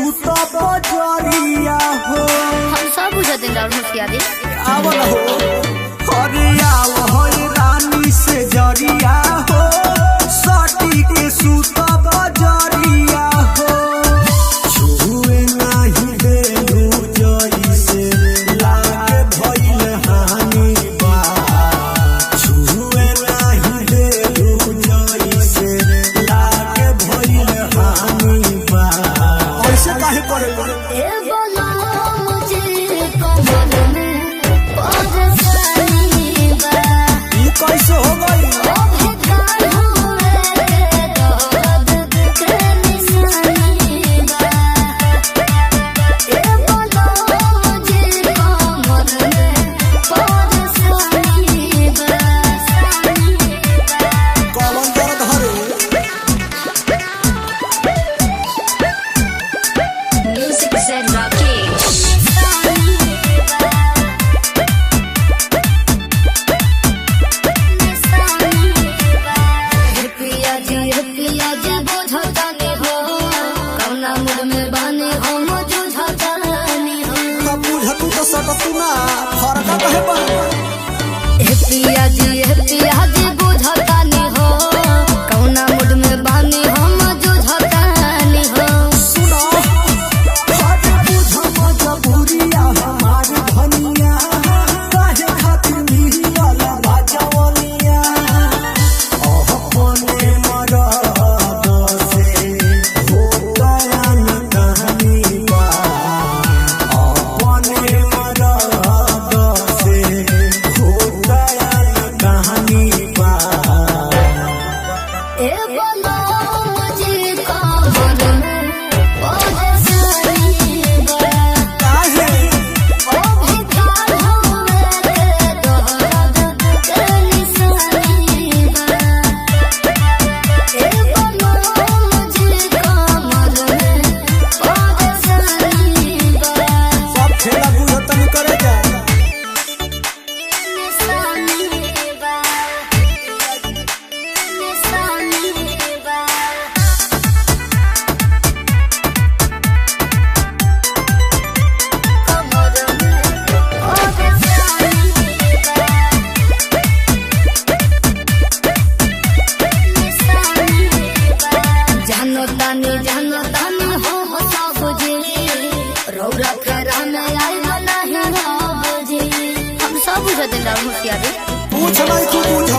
सूत बजरिया हो। हम सब बुझते हैं राहुल होशियारी। आवल हो अरे आव हो रानी से जरिया हो सटी के सूत बजरिया हो। छुए नहीं देलू जइसे लागे भइल हानि बा। छुए नहीं देलू जइसे लागे भइल हानि बा। ऐसे काहे करे ए बोला मुझे कमल में परेशानी बा। ये कैसे हो गई? ओ बेकार हुए के दर्द के निशानी बा। ए बोला मुझे कमल में परेशानी बा। कौन दर्द हरे? Music said Rakesh. पिया जी बुझतानी हो कौना मुड में बानी हो मुझुझतानी हो। अब बुझतू तो सकतू ना फरका कहे बन। पिया जी बुझतानी हो कौना मुड में बानी हो मुझुझतानी हो। सुनो हर बुझ मजबूरिया हमारी धनिया काहे खातिर मिलल बाजवनिया। अपने मरद से हो गया न कहानी बा। अपने मरद से हो गया न कहानी बा। ए बोलो मुझे कमल में परेशानी बा। काहे ओ बेकार हुए के दर्द के निशानी बा। ए बोलो मुझे कमल में परेशानी बा। सब खेला बुझतन करे जा। निशानी बा। निशानी बा। कमल में परेशानी बा। जानो तानी हो सब जी रौरा फेरा में आई नहीं हो जी। हम सब बुझते हैं राहुल होशियारी। पूछ नहीं तू बुझ